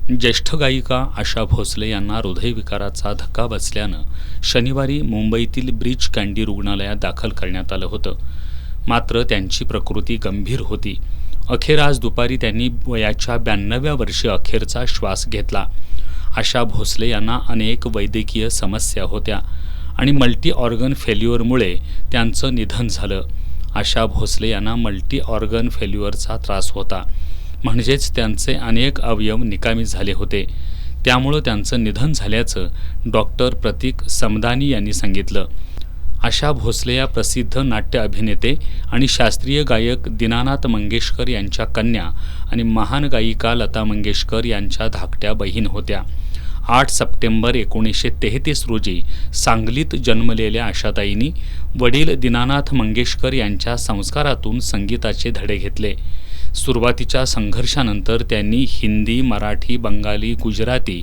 ज्येष्ठ गायिका आशा भोसले यांना हृदयविकाराचा धक्का बसल्यानं शनिवारी मुंबईतील ब्रीच कँडी रुग्णालयात दाखल करण्यात आलं होतं. मात्र त्यांची प्रकृती गंभीर होती. अखेर आज दुपारी त्यांनी वयाच्या 92व्या वर्षी अखेरचा श्वास घेतला. आशा भोसले यांना अनेक वैद्यकीय समस्या होत्या आणि मल्टी ऑर्गन फेल्युअरमुळे त्यांचं निधन झालं. आशा भोसले यांना मल्टी ऑर्गन फेल्युअरचा त्रास होता, म्हणजेच त्यांचे अनेक अवयव निकामी झाले होते. त्यामुळं त्यांचं निधन झाल्याचं डॉक्टर प्रतीक समदानी यांनी सांगितलं. आशा भोसले या प्रसिद्ध नाट्य अभिनेते आणि शास्त्रीय गायक दीनानाथ मंगेशकर यांच्या कन्या आणि महान गायिका लता मंगेशकर यांच्या धाकट्या बहीण होत्या. 8 सप्टेंबर 1933 रोजी सांगलीत जन्मलेल्या आशाताईंनी वडील दीनानाथ मंगेशकर यांच्या संस्कारातून संगीताचे धडे घेतले. सुरुवातीच्या संघर्षानंतर त्यांनी हिंदी, मराठी, बंगाली, गुजराती,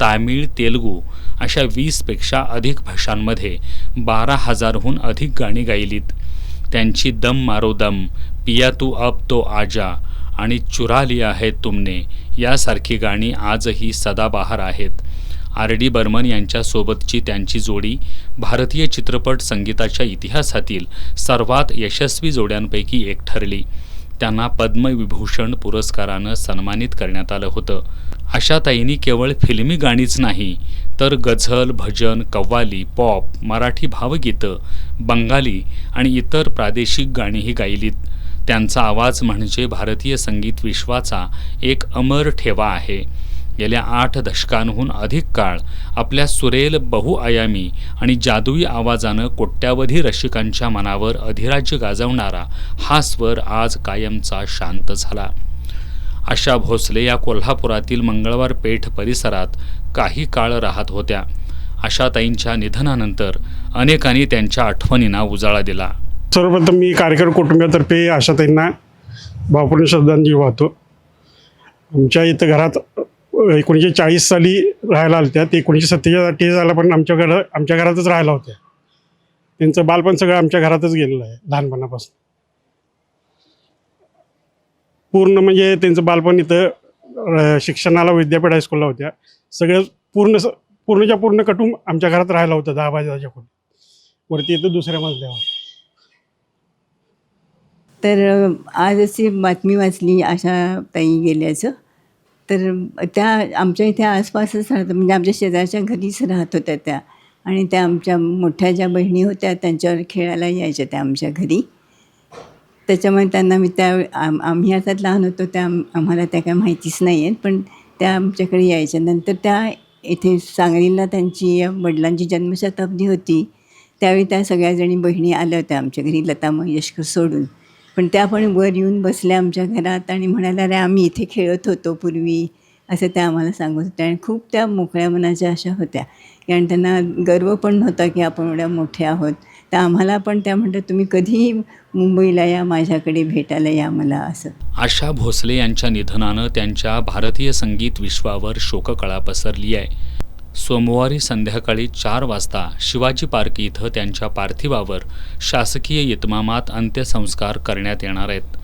तामिळ, तेलुगू अशा 20पेक्षा अधिक भाषांमध्ये 12,000हून अधिक गाणी गायलीत. त्यांची दम मारो दम, पिया तू अब तो आजा आणि चुरा लिया है तुमने यासारखी गाणी आजही सदाबहार आहेत. R.D. बर्मन यांच्यासोबतची त्यांची जोडी भारतीय चित्रपट संगीताच्या इतिहासातील सर्वात यशस्वी जोड्यांपैकी एक ठरली. त्यांना पद्मविभूषण पुरस्कारानं सन्मानित करण्यात आलं होतं. आशाताईंनी केवळ फिल्मी गाणीच नाही तर गझल, भजन, कव्वाली, पॉप, मराठी भावगीतं, बंगाली आणि इतर प्रादेशिक गाणीही गायलीत. त्यांचा आवाज म्हणजे भारतीय संगीत विश्वाचा एक अमर ठेवा आहे. गेल्या 8 दशकांहून अधिक काळ आपल्या सुरेल, बहुआयामी आणि जादुई आवाजानं कोट्यावधी रसिकांच्या मनावर अधिराज्य गाजवणारा हा स्वर आज कायमचा शांत झाला. आशा भोसले या कोल्हापुरातील मंगळवार पेठ परिसरात काही काळ राहत होत्या. आशाताईंच्या निधनानंतर अनेकांनी त्यांच्या आठवणींना उजाळा दिला. सर्वप्रथम मी कार्यकर कुटुंबातर्फे आशाताईंना भावपूर्ण श्रद्धांजली वाहतो. आमच्या इथं घरात 1940 साली राहायला आल्या. त्या 1947 साला पण आमच्या घरातच राहायला होत्या. त्यांचं बालपण सगळं आमच्या घरातच गेलेलं आहे लहानपणापासून. पूर्ण म्हणजे त्यांचं बालपण इथं शिक्षणाला विद्यापीठ हायस्कूलला होत्या. सगळं पूर्णच्या पूर्ण कुटुंब आमच्या घरात राहायला होतं. 10 बायच्या खोली वरती येतं दुसऱ्या मजल्यावर. तर आज अशी बातमी वाचली आशाताई गेल्याचं. तर त्या आमच्या इथे आसपासच राहतात, म्हणजे आमच्या शेजारच्या घरीच राहत होत्या त्या. आणि त्या आमच्या मोठ्या ज्या बहिणी होत्या त्यांच्यावर खेळायला यायच्या त्या आमच्या घरी. त्याच्यामुळे त्यांना मी आम्ही आता लहान होतो त्या आम्हाला त्या काय माहितीच नाही आहेत, पण त्या आमच्याकडे यायच्या. नंतर त्या इथे सांगलीला त्यांची वडिलांची जन्मशताब्दी होती, त्यावेळी त्या सगळ्याजणी बहिणी आल्या होत्या आमच्या घरी, लता मंगेशकर सोडून. पण त्या पण वर येऊन बसल्या आमच्या घरात आणि म्हणाल्या, अरे आम्ही इथे खेळत होतो पूर्वी, असं त्या आम्हाला सांगत होत्या. आणि खूप त्या मोकळ्या मनाच्या अशा होत्या, कारण त्यांना गर्व पण नव्हता की आपण एवढ्या मोठ्या आहोत. तर आम्हाला पण त्या म्हणतात, तुम्ही कधीही मुंबईला या, माझ्याकडे भेटायला या मला, असं. आशा भोसले यांच्या निधनानं त्यांच्या भारतीय संगीत विश्वावर शोककळा पसरली आहे. सोमवारी संध्याकाळी 4 वाजता शिवाजी पार्क इथं त्यांच्या पार्थिवावर शासकीय इतमामात अंत्यसंस्कार करण्यात येणार आहेत.